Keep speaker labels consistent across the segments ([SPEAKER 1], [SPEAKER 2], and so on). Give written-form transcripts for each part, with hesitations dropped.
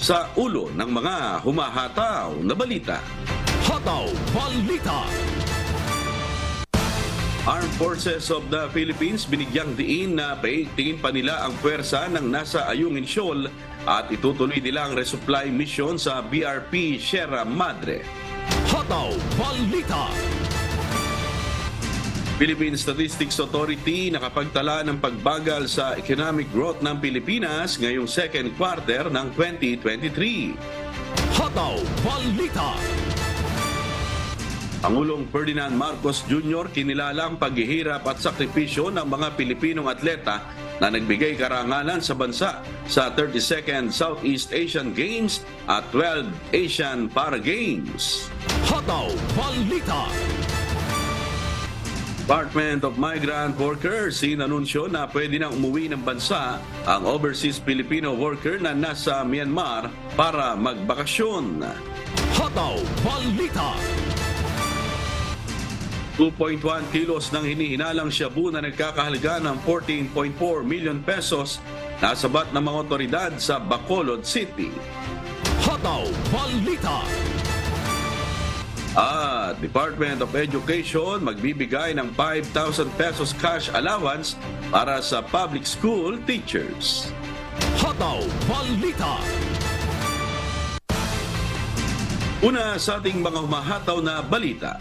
[SPEAKER 1] sa ulo ng mga humahataw na balita.
[SPEAKER 2] Hataw Balita.
[SPEAKER 1] Armed Forces of the Philippines binigyang diin na paigtingin pa nila ang puwersa ng nasa Ayungin Shoal at itutuloy nila ang resupply mission sa BRP Sierra Madre.
[SPEAKER 2] Hataw Balita.
[SPEAKER 1] Philippine Statistics Authority nakapagtala ng pagbagal sa economic growth ng Pilipinas ngayong second quarter ng 2023.
[SPEAKER 2] Hataw Balita.
[SPEAKER 1] Pangulong Ferdinand Marcos Jr. kinilala ang paghihirap at sakripisyo ng mga Pilipinong atleta na nagbigay karangalan sa bansa sa 32nd Southeast Asian Games at 12 Asian Para Games.
[SPEAKER 2] Hataw Balita.
[SPEAKER 1] Department of Migrant Workers inanunsyo na pwede nang umuwi ng bansa ang overseas Filipino worker na nasa Myanmar para magbakasyon.
[SPEAKER 2] Hataw Balita.
[SPEAKER 1] 2.1 kilos ng hinihinalang shabu na nagkakahalaga ng 14.4 million pesos nasabat ng mga otoridad sa Bacolod City.
[SPEAKER 2] Hataw Balita.
[SPEAKER 1] At Department of Education magbibigay ng 5,000 pesos cash allowance para sa public school teachers.
[SPEAKER 2] Hataw Balita.
[SPEAKER 1] Una sa ating mga humahataw na balita.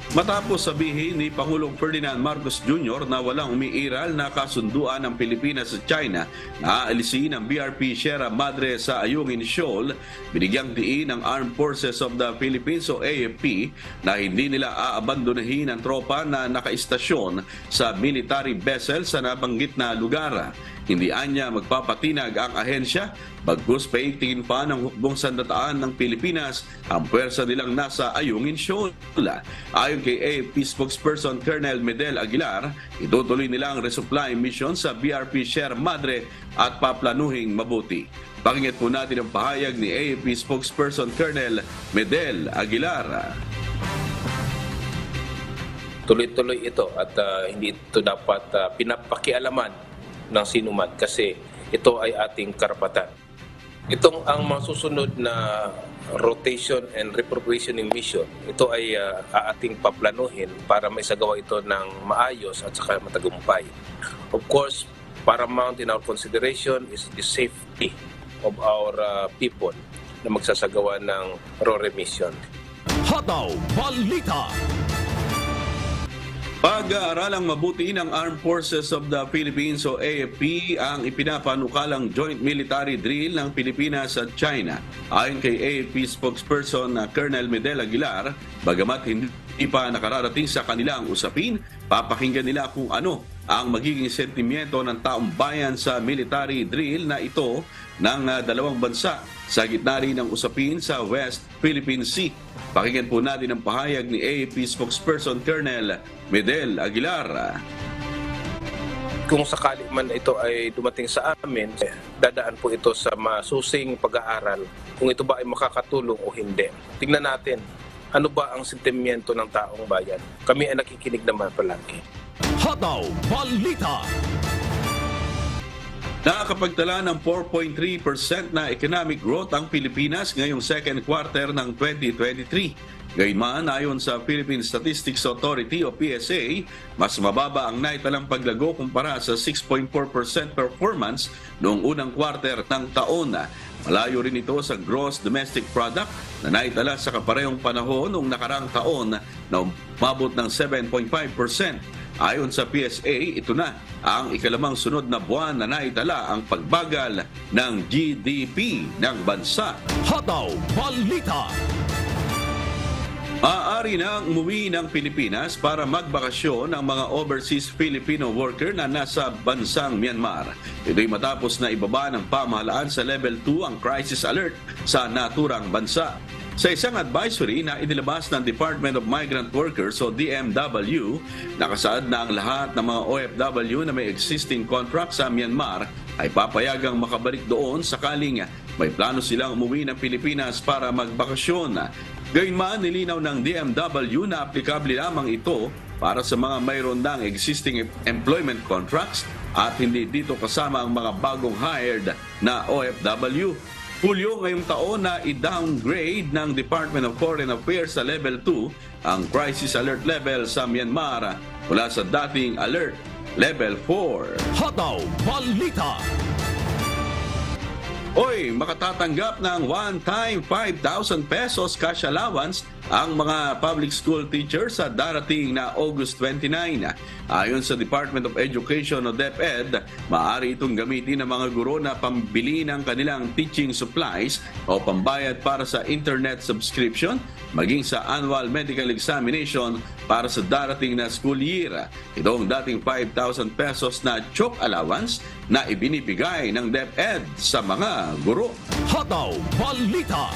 [SPEAKER 1] Matapos sabihin ni Pangulong Ferdinand Marcos Jr. na walang umiiral na kasunduan ng Pilipinas sa China na aalisin ang BRP Sierra Madre sa Ayungin Shoal, binigyang diin ng Armed Forces of the Philippines o AFP na hindi nila aabandonahin ang tropa na nakaistasyon sa military vessel sa nabanggit na lugar. Hindi anya magpapatinag ang ahensya, bagkus paigtingin pa ng hukbong sandataan ng Pilipinas ang puwersa nilang nasa Ayungin Shoal. Ayon kay AFP spokesperson Colonel Medel Aguilar, itutuloy nila ang resupply mission sa BRP Sierra Madre at paplanuhing mabuti. Pakinggan po natin ang pahayag ni AFP spokesperson Colonel Medel Aguilar.
[SPEAKER 3] Tuloy-tuloy ito at hindi ito dapat pinapakialaman ng sinuman kasi ito ay ating karapatan. Itong ang masusunod na rotation and reprovisioning mission, ito ay ating paplanuhin para maisagawa ito ng maayos at saka matagumpay. Of course, paramount in our consideration is the safety of our people na magsasagawa ng RORE mission.
[SPEAKER 2] Hataw Balita.
[SPEAKER 1] Pag-aaralang mabuti ng Armed Forces of the Philippines o AFP ang ipinapanukalang joint military drill ng Pilipinas at China. Ayon kay AFP spokesperson Colonel Medel Aguilar, bagamat hindi pa nakararating sa kanilang usapin, papakinggan nila kung ano ang magiging sentimiento ng taong bayan sa military drill na ito ng dalawang bansa sa gitna rin ng usapin sa West Philippine Sea. Pakinggan po natin ang pahayag ni AFP spokesperson Colonel Medel Aguilar.
[SPEAKER 3] Kung sakali man ito ay dumating sa amin, dadaan po ito sa masusing pag-aaral kung ito ba ay makakatulong o hindi. Tingnan natin, ano ba ang sentimiento ng taong bayan? Kami ay nakikinig naman palagi.
[SPEAKER 2] Hataw Balita.
[SPEAKER 1] Nakakapagtala ng 4.3% na economic growth ang Pilipinas ngayong second quarter ng 2023. Gayunman, ayon sa Philippine Statistics Authority o PSA, mas mababa ang naitalang paglago kumpara sa 6.4% performance noong unang quarter ng taon. Malayo rin ito sa gross domestic product na naitala sa kaparehong panahon noong nakarang taon na umabot ng 7.5%. Ayon sa PSA, ito na ang ikalamang sunod na buwan na naitala ang pagbagal ng GDP ng bansa.
[SPEAKER 2] Hataw Balita.
[SPEAKER 1] Maaari nang umuwi ng Pilipinas para magbakasyon ang mga overseas Filipino worker na nasa bansang Myanmar. Ito'y matapos na ibaba ng pamahalaan sa level 2 ang crisis alert sa naturang bansa. Sa isang advisory na inilabas ng Department of Migrant Workers o DMW, nakasaad na ang lahat ng mga OFW na may existing contract sa Myanmar ay papayagang makabalik doon sakaling may plano silang umuwi ng Pilipinas para magbakasyon. Gayunman, nilinaw ng DMW na aplikable lamang ito para sa mga mayroon ng existing employment contracts at hindi dito kasama ang mga bagong hired na OFW. Hulyo ngayong taon na i-downgrade ng Department of Foreign Affairs sa Level 2 ang crisis alert level sa Myanmar mula sa dating alert Level 4.
[SPEAKER 2] Hataw Balita.
[SPEAKER 1] Oy, makatatanggap ng one-time 5,000 pesos cash allowance ang mga public school teachers sa darating na August 29. Ayon sa Department of Education o DepEd, maaari itong gamitin ng mga guro na pambili ng kanilang teaching supplies o pambayad para sa internet subscription, maging sa annual medical examination para sa darating na school year. Ito ang dating 5,000 pesos na CHOC allowance na ibinibigay ng DepEd sa mga guro.
[SPEAKER 2] Hataw Balita.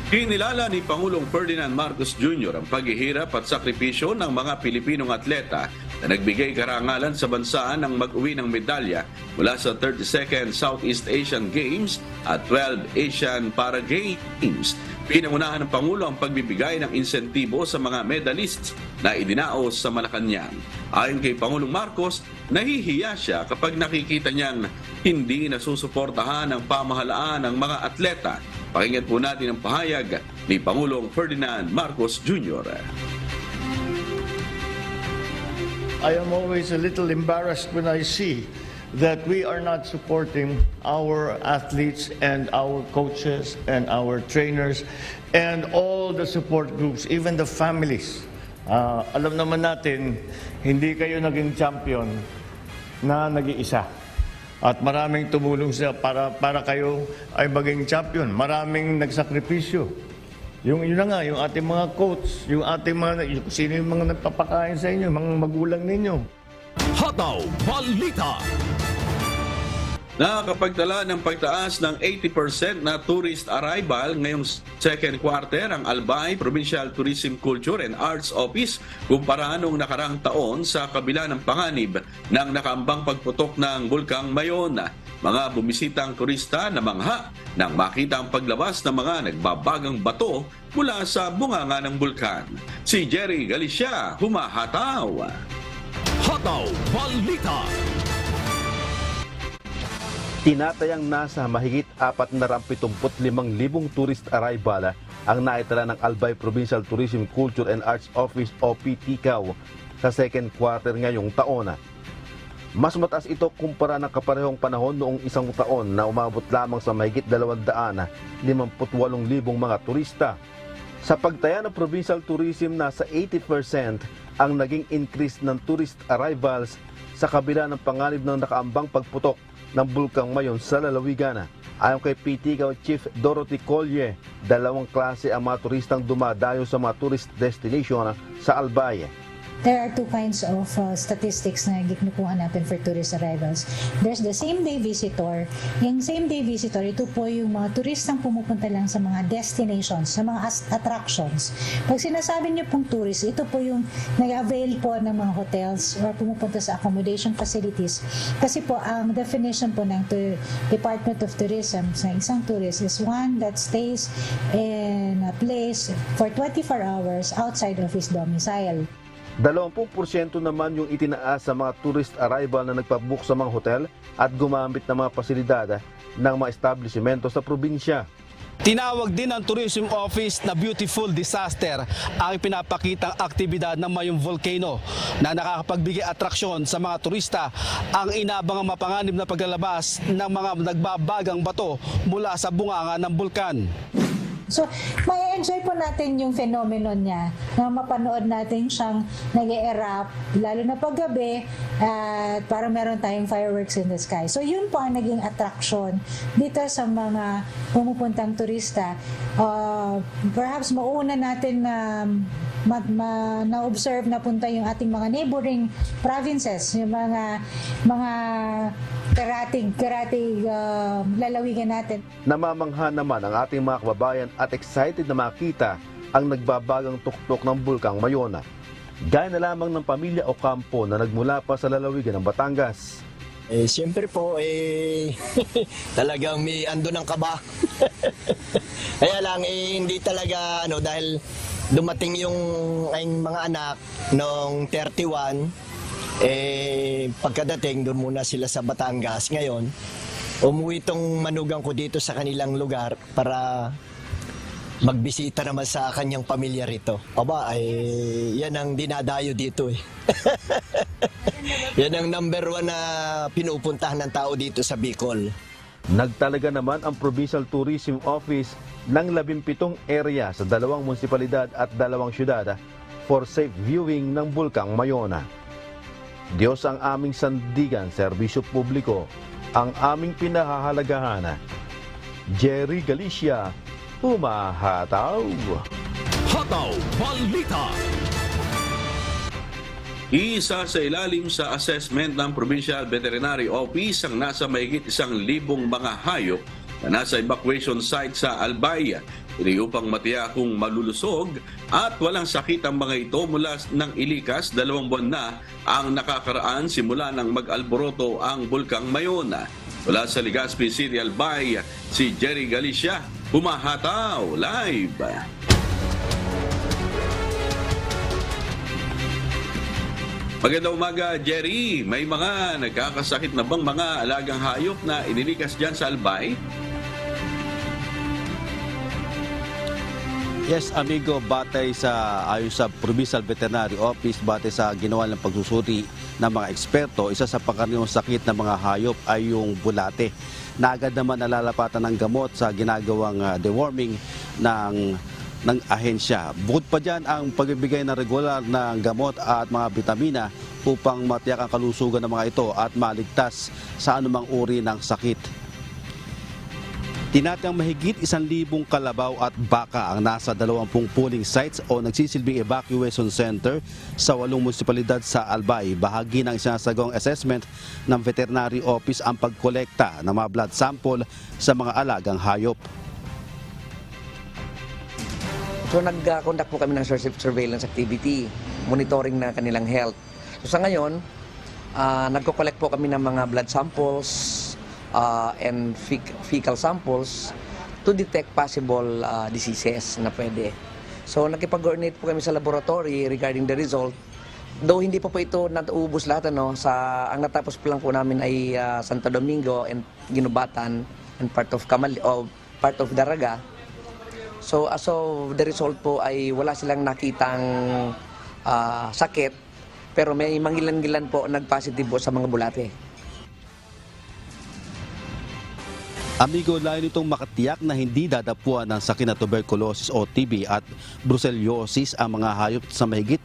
[SPEAKER 1] Kinilala ni Pangulong Ferdinand Marcos Jr. ang paghihirap at sakripisyo ng mga Pilipinong atleta na nagbigay karangalan sa bansa ng mag-uwi ng medalya mula sa 32nd Southeast Asian Games at 12 Asian Para Games. Pinangunahan ng Pangulo ang pagbibigay ng insentibo sa mga medalists na idinaos sa Malacanang. Ayon kay Pangulong Marcos, nahihiya siya kapag nakikita niyang hindi nasusuportahan ng pamahalaan ng mga atleta. Pakinggan po natin ang pahayag ni Pangulong Ferdinand Marcos Jr.
[SPEAKER 4] I am always a little embarrassed when I see that we are not supporting our athletes and our coaches and our trainers and all the support groups, even the families. Alam naman natin, hindi kayo naging champion na nag-iisa. At maraming tumulong para kayo ay maging champion. Maraming nagsakripisyo. Yun na nga, yung ating mga coach, yung ating mga, sino yung mga nagpapakain sa inyo, mga magulang ninyo.
[SPEAKER 2] Hataw Balita.
[SPEAKER 1] Nakakapagtala ng pagtaas ng 80% na tourist arrival ngayong second quarter ang Albay Provincial Tourism Culture and Arts Office kumpara nung nakarang taon sa kabila ng panganib ng nakaambang pagputok ng Bulkang Mayon. Mga bumisitang turista na mangha nang makita ang paglabas ng mga nagbabagang bato mula sa bunganga ng bulkan. Si Jerry Galicia, humahataw.
[SPEAKER 2] Hataw Balita.
[SPEAKER 5] Tinatayang nasa mahigit 475,000 tourist arrival ang naitala ng Albay Provincial Tourism Culture and Arts Office o PTCAO sa second quarter ngayong taon. Mas mataas ito kumpara ng kaparehong panahon noong isang taon na umabot lamang sa mahigit 258,000 mga turista. Sa pagtaya ng provincial tourism, nasa 80% ang naging increase ng tourist arrivals sa kabila ng panganib ng nakaambang pagputok ng Bulkang Mayon sa lalawigan. Ayon kay PTCAO Chief Dorothy Collier, 2 klase ang mga turistang dumadayo sa mga tourist destination sa Albay.
[SPEAKER 6] There are two kinds of statistics na kinukuha natin for tourist arrivals. There's the same-day visitor. Yung same-day visitor, ito po yung mga turistang pumupunta lang sa mga destinations, sa mga attractions. Pag sinasabi niyo pong tourist, ito po yung nag-avail po ng mga hotels or pumupunta sa accommodation facilities. Kasi po, ang definition po ng Department of Tourism sa isang tourist is one that stays in a place for 24 hours outside of his domicile.
[SPEAKER 5] 20% naman yung itinaas sa mga tourist arrival na nagpabook sa mga hotel at gumamit ng mga pasilidad ng mga establishmento sa probinsya.
[SPEAKER 7] Tinawag din ng Tourism Office na beautiful disaster ang pinapakitang aktibidad ng Mayong Volcano na nakakapagbigay atraksyon sa mga turista ang inabangang mapanganib na paglalabas ng mga nagbabagang bato mula sa bunganga ng bulkan.
[SPEAKER 6] So, may enjoy po natin yung phenomenon niya na mapanood natin siyang nag-e-erupt, lalo na paggabi, at parang meron tayong fireworks in the sky. So, yun po ang naging attraction dito sa mga pumupuntang turista. Perhaps mauna natin na na-observe na punta yung ating mga neighboring provinces, yung mga karatig lalawigan natin.
[SPEAKER 5] Namamangha naman ang ating mga kababayan at excited na makita ang nagbabagang tuktok ng Bulkang Mayon. Gaya na lamang ng pamilya Ocampo na nagmula pa sa lalawigan ng Batangas.
[SPEAKER 8] Siyempre po, talagang may ando ng kaba. Kaya lang, hindi talaga, dahil dumating yung mga anak noong 31, pagkadating, doon muna sila sa Batangas. Ngayon, umuwi tong manugang ko dito sa kanilang lugar para magbisita naman sa kanyang pamilya rito. Aba, ay yan ang dinadayo dito eh. Yan ang number 1 na pinupuntahan ng tao dito sa Bicol.
[SPEAKER 5] Nagtalaga naman ang Provincial Tourism Office ng 17 area sa 2 munisipalidad at 2 syudad for safe viewing ng Bulkang Mayona. Diyos ang aming sandigan, serbisyo publiko, ang aming pinahahalagahan. Jerry Galicia, humahataw.
[SPEAKER 2] Hataw Balita.
[SPEAKER 1] Isa sa ilalim sa assessment ng Provincial Veterinary Office ang nasa mahigit 1,000 mga hayop na nasa evacuation site sa Albay. Ito upang matiyak kung malulusog at walang sakit ang mga ito mula ng ilikas. 2 buwan na ang nakakaraan simula ng mag-alboroto ang Bulkang Mayona. Mula sa Legazpi City, Albay, si Jerry Galicia, humahataw live. Magandang umaga, Jerry. May mga nagkakasakit na bang mga alagang hayop na inilikas dyan sa Albay?
[SPEAKER 7] Yes, amigo, batay sa ayon sa Provincial Veterinary Office, batay sa ginawa ng pagsusuri ng mga eksperto, isa sa pangkaraniwang sakit ng mga hayop ay yung bulate. Na agad naman nalalapatan ng gamot sa ginagawang deworming ng ahensya. Bukod pa dyan ang pagbibigay ng regular ng gamot at mga bitamina upang matiyak ang kalusugan ng mga ito at maligtas sa anumang uri ng sakit. Tinatayang mahigit 1,000 kalabaw at baka ang nasa 20 polling sites o nagsisilbing evacuation center sa 8 munisipalidad sa Albay. Bahagi ng sinasagawang assessment ng Veterinary Office ang pagkolekta ng mga blood sample sa mga alagang hayop.
[SPEAKER 9] So nag-conduct po kami ng surveillance activity, monitoring na kanilang health. So sa ngayon, nagko-collect po kami ng mga blood samples and fecal samples to detect possible diseases na pwede. So nakipag-coordinate po kami sa laboratory regarding the result. Though hindi pa po ito natuubos lahat, ang natapos po lang po namin ay Santo Domingo and Ginubatan and part of Daraga. So as of the result po ay wala silang nakitang sakit, pero may mangilan-gilan po nag-positive po sa mga bulate.
[SPEAKER 7] Amigo, layo nitong makatiyak na hindi dadapuan ng sakit na tuberculosis o TB at brucellosis ang mga hayop sa mahigit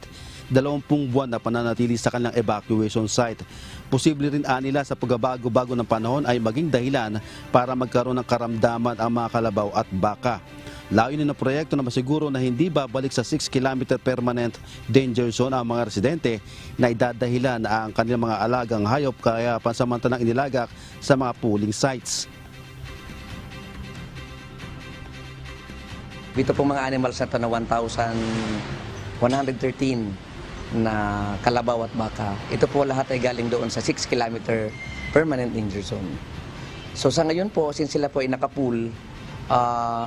[SPEAKER 7] 20 buwan na pananatili sa kanilang evacuation site. Posible rin nila sa pagbabago-bago ng panahon ay maging dahilan para magkaroon ng karamdaman ang mga kalabaw at baka. Layunin ng proyekto na masiguro na hindi babalik sa 6-kilometer permanent danger zone ang mga residente na idadahilan ang kanilang mga alagang hayop kaya pansamantalang inilagak sa mga pooling sites.
[SPEAKER 9] Ito pong mga animals na ito na 1,113 na kalabaw at baka. Ito po lahat ay galing doon sa 6-kilometer permanent danger zone. So sa ngayon po, since sila po ay nakapool,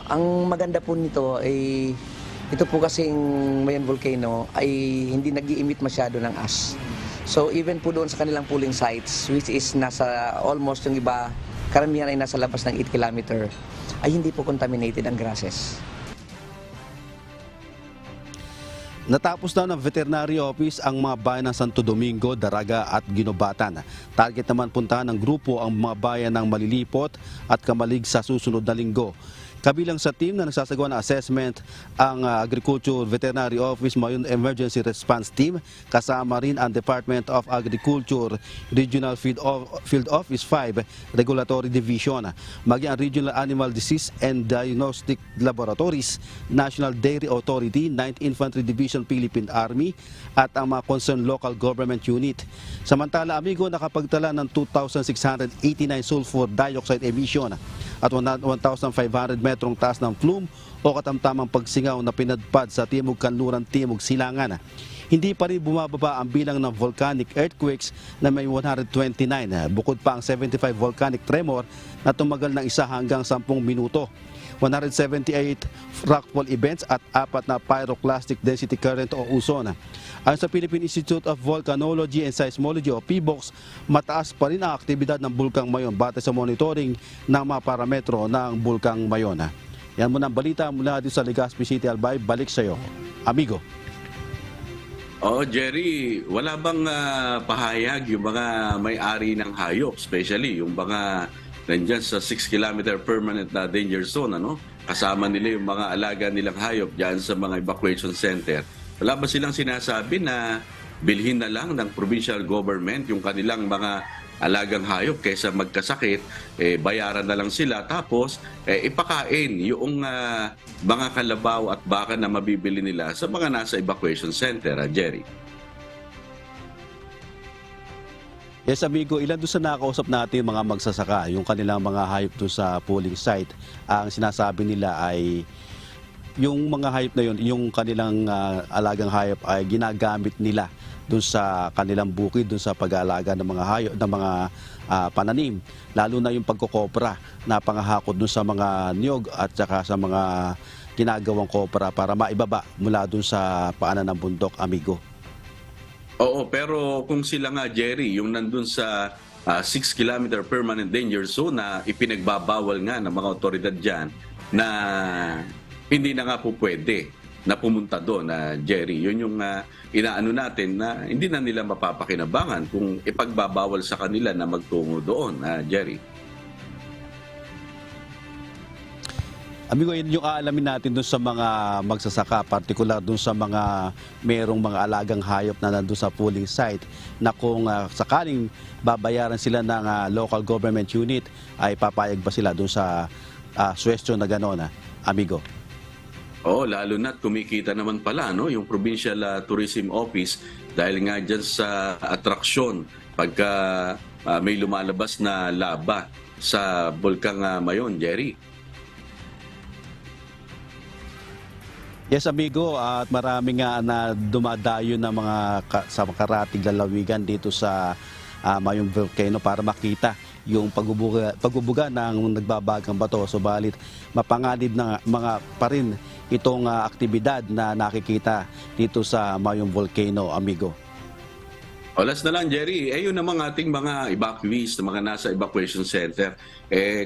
[SPEAKER 9] ang maganda po nito ay ito po kasing Mayon Volcano ay hindi nag-i-emit masyado ng ash. So even po doon sa kanilang pooling sites, which is nasa almost yung iba, karamihan ay nasa labas ng 8 kilometer, ay hindi po contaminated ang grasses.
[SPEAKER 7] Natapos na ng Veterinary Office ang mga bayan ng Santo Domingo, Daraga at Ginubatan. Target naman puntahan ng grupo ang mga bayan ng Malilipot at Kamalig sa susunod na linggo. Kabilang sa team na nagsasagawa ng assessment ang Agriculture Veterinary Office Mayon Emergency Response Team, kasama rin ang Department of Agriculture Regional Field Office 5 Regulatory Division, maging ang Regional Animal Disease and Diagnostic Laboratories, National Dairy Authority, 9th Infantry Division Philippine Army at ang mga concerned local government unit. Samantala, amigo, nakapagtala ng 2,689 sulfur dioxide emission at 1,500 metrong taas ng plume o katamtamang pagsingaw na pinadpad sa Timog Kanluran, Timog Silangan. Hindi pa rin bumababa ang bilang ng volcanic earthquakes na may 129. Bukod pa ang 75 volcanic tremor na tumagal ng 1 hanggang 10 minuto. 178 rockfall events at 4 na pyroclastic density current o USON. Ayon sa Philippine Institute of Volcanology and Seismology o PBOX, mataas pa rin ang aktibidad ng Bulkang Mayon batay sa monitoring ng mga parametro ng Bulkang Mayon. Yan muna ang balita mula dito sa Legazpi City, Albay. Balik sa iyo, amigo.
[SPEAKER 1] Jerry, wala bang pahayag yung mga may-ari ng hayop, especially yung mga nandyan sa 6-kilometer permanent na danger zone, ano? Kasama nila yung mga alaga nilang hayop dyan sa mga evacuation center. Wala ba silang sinasabi na bilhin na lang ng provincial government yung kanilang mga alagang hayop kaysa magkasakit, bayaran na lang sila tapos ipakain yung mga kalabaw at baka na mabibili nila sa mga nasa evacuation center, Jerry?
[SPEAKER 7] Yes, amigo, ilan doon sa nakausap natin mga magsasaka, yung kanilang mga hayop doon sa polling site, ang sinasabi nila ay yung mga hayop na yun, yung kanilang alagang hayop ay ginagamit nila doon sa kanilang bukid, doon sa pag-aalaga ng mga hayop, ng mga pananim, lalo na yung pagkokopra na pangahakot doon sa mga niyog at saka sa mga ginagawang kopra para maibaba mula doon sa paanan ng bundok, amigo.
[SPEAKER 1] Oo, pero kung sila nga, Jerry, yung nandun sa 6-kilometer permanent danger zone na ipinagbabawal nga ng mga otoridad dyan na hindi na nga po pwede na pumunta doon, Jerry. Yun yung inaano natin na hindi na nila mapapakinabangan kung ipagbabawal sa kanila na magtungo doon, Jerry.
[SPEAKER 7] Amigo, yun yung aalamin natin doon sa mga magsasaka, partikular doon sa mga merong mga alagang hayop na nandun sa polling site na kung sakaling babayaran sila ng local government unit, ay papayag ba sila doon sa suwestyon na gano'n, amigo?
[SPEAKER 1] Oo, lalo na't kumikita naman pala, no, yung Provincial Tourism Office dahil nga dyan sa atraksyon pagka may lumalabas na laba sa Bulkang Mayon, Jerry.
[SPEAKER 7] Yes, amigo, at marami nga na dumadayo na mga sa karatig lalawigan dito sa Mayong Volcano para makita yung pagbubuga ng nagbabagang bato. Subalit mapanganib na mga pa rin itong aktibidad na nakikita dito sa Mayong Volcano, amigo.
[SPEAKER 1] Olas na lang, Jerry. Yun namang ating mga evacuees na mga nasa evacuation center.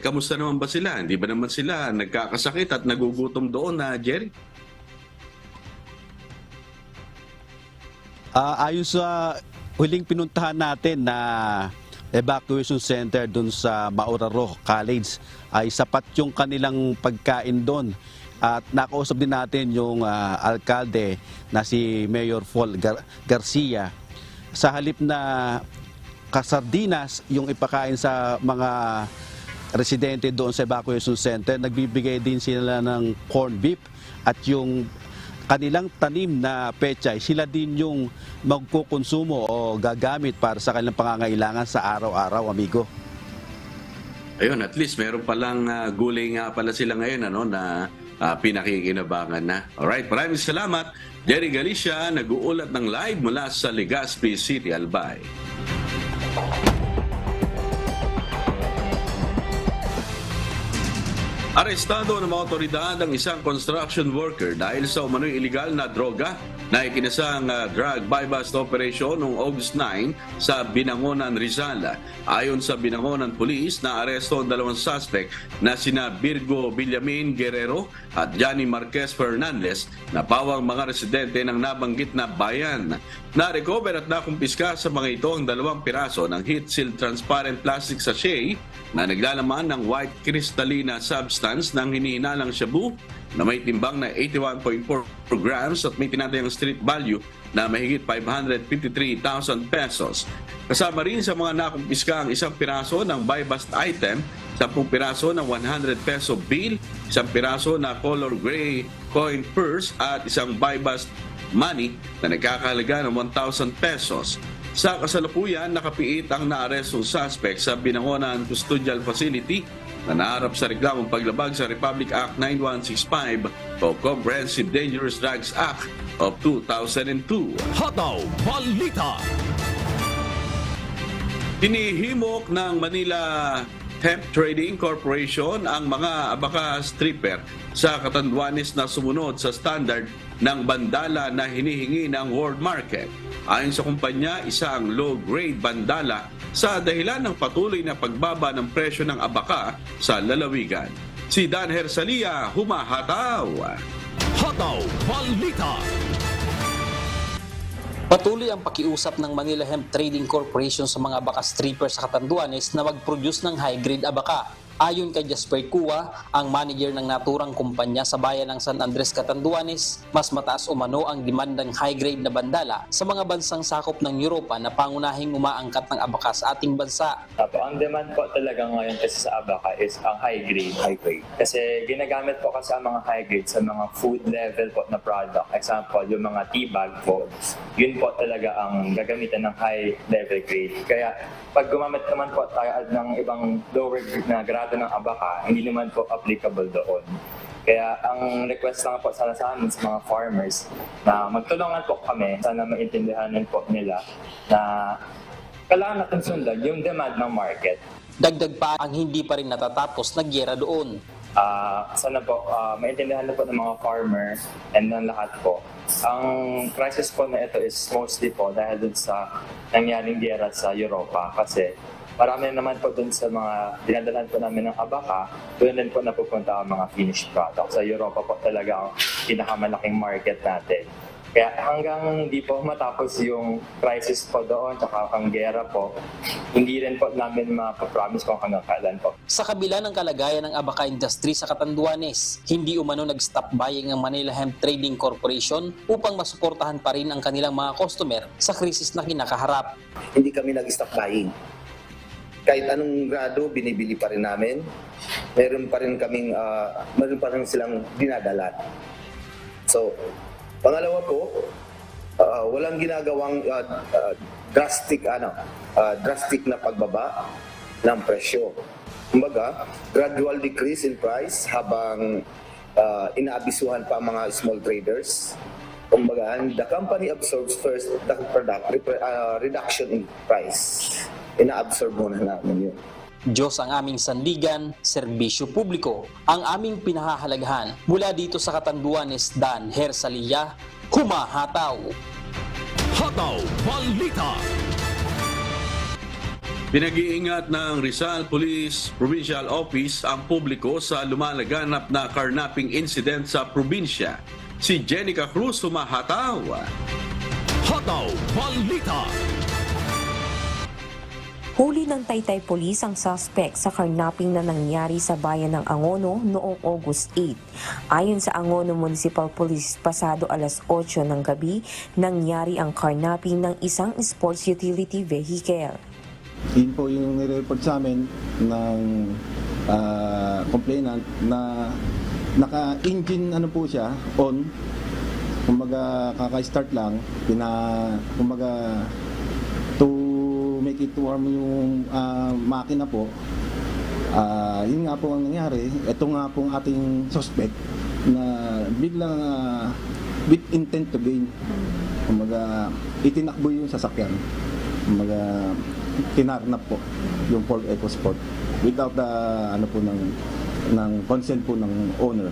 [SPEAKER 1] Kamusta naman ba sila? Hindi ba naman sila nagkakasakit at nagugutom doon, Jerry?
[SPEAKER 7] Ayon sa huling pinuntahan natin na evacuation center doon sa Mauraro College, ay sapat yung kanilang pagkain doon. At nakausap din natin yung alkalde na si Mayor Paul Garcia. Sa halip na kasardinas yung ipakain sa mga residente doon sa evacuation center, nagbibigay din sila ng corn beef at yung kanilang tanim na pechay, sila din yung magkukonsumo o gagamit para sa kanilang pangangailangan sa araw-araw, amigo.
[SPEAKER 1] Ayun, at least meron palang gulay nga pala sila ngayon, ano, na pinakikinabangan na. Alright, maraming salamat. Jerry Galicia, nag-uulat ng live mula sa Legazpi City, Albay. Arestado ng mga otoridad ang isang construction worker dahil sa umano'y illegal na droga na ikinasang drug buy-bust operation noong August 9 sa Binangonan, Rizal. Ayon sa Binangonan Police, na-aresto ang dalawang suspect na sina Virgo Villamin Guerrero at Johnny Marquez Fernandez na pawang mga residente ng nabanggit na bayan. Na-recover at nakumpiska sa mga ito ang 2 piraso ng heat-sealed transparent plastic sachet na naglalaman ng white crystalline substance ng hinihinalang shabu na may timbang na 81.4 grams at may tinatayang street value na mahigit 553,000 pesos. Kasama rin sa mga nakumpiska ang 1 piraso ng buy-bust item, 10 piraso ng 100 peso bill, 1 piraso na color gray coin purse at 1 buy-bust money na nagkakahalaga ng 1,000 pesos. Sa kasalukuyan, nakapiit ang naarestong suspect sa Binangonan Custodial Facility na naharap sa reklamong paglabag sa Republic Act 9165 o Comprehensive Dangerous Drugs Act of 2002.
[SPEAKER 2] Hataw Balita.
[SPEAKER 1] Hinihimok ng Manila Hemp Trading Corporation ang mga abaka stripper sa Catanduanes na sumunod sa standard ng bandala na hinihingi ng world market. Ayon sa kumpanya, isang low-grade bandala sa dahilan ng patuloy na pagbaba ng presyo ng abaka sa lalawigan. Si Dan Hersalia, humahataw.
[SPEAKER 2] Hataw Balita.
[SPEAKER 10] Patuloy ang pakiusap ng Manila Hemp Trading Corporation sa mga abaka stripper sa Catanduanes na mag-produce ng high-grade abaka. Ayon kay Jasper Cua, ang manager ng naturang kumpanya sa bayan ng San Andres, Catanduanes, mas mataas umano ang demand ng high-grade na bandala sa mga bansang sakop ng Europa na pangunahing umaangkat ng abaka sa ating bansa.
[SPEAKER 11] Ang demand po talaga ngayon kasi sa abaka is ang high grade. Kasi ginagamit po kasi ang mga high grade sa mga food level po na product. Example, yung mga tea bag foods. Yun po talaga ang gagamitan ng high level grade. Kaya pag gumamit naman po tayo ng ibang lower grade na grado ng abaka, hindi naman po applicable doon. Kaya ang request lang po sana sa amin sa mga farmers na magtulungan po kami, sana maintindihan po nila na kailangan natin sundan yung demand ng market.
[SPEAKER 10] Dagdag pa ang hindi pa rin natatapos na gyera doon.
[SPEAKER 11] Sana po maintindihan na po ng mga farmer and ng lahat po. Ang crisis po na ito is mostly po dahil dun sa nangyaring gyera sa Europa kasi marami naman po dun sa mga dinadalhan po namin ng abaka, doon din po napupunta ang mga finished products. Sa Europa po talaga ang pinakamalaking market natin. Kaya hanggang hindi po matapos yung crisis po doon, tsaka ang gera po, hindi rin po namin mapapromise kung hanggang kailan po.
[SPEAKER 10] Sa kabila ng kalagayan ng abaka industry sa Catanduanes, hindi umano nag-stop buying ang Manila Hemp Trading Corporation upang masuportahan pa rin ang kanilang mga customer sa krisis na kinakaharap.
[SPEAKER 12] Hindi kami nag-stop buying. Kahit anong grado, binibili pa rin namin. Meron pa rin silang dinadala. So, pangalawa po, walang ginagawang drastic na pagbaba ng presyo. Kumbaga, gradual decrease in price habang inaabisuhan pa ang mga small traders. Kumbaga, the company absorbs first the product reduction in price. Ina-absorb muna namin yun.
[SPEAKER 10] Diyos ang aming sandigan, serbisyo publiko, ang aming pinahahalagahan. Mula dito sa Catanduanes, Dan Hersalia, humahataw.
[SPEAKER 2] Hataw Balita.
[SPEAKER 1] Pinag-iingat ng Rizal Police Provincial Office ang publiko sa lumalaganap na karnaping incident sa probinsya. Si Jenica Cruz, humahataw.
[SPEAKER 2] Hataw Balita.
[SPEAKER 13] Huli ng Taytay Police ang suspect sa karnaping na nangyari sa bayan ng Angono noong August 8. Ayon sa Angono Municipal Police, pasado alas 8 ng gabi, nangyari ang karnaping ng isang sports utility vehicle.
[SPEAKER 14] Yun po yung nire-report sa amin ng complainant na naka-engine po siya, on. Kumbaga kaka-start lang, kumbaga make it warm yung makina po. Yun nga po ang nangyari. Ito nga po ang ating suspect na biglang with intent to gain. Kumbaga itinakbo yung sasakyan. Kumbaga kinarnap po yung Ford EcoSport without the ng consent po ng owner.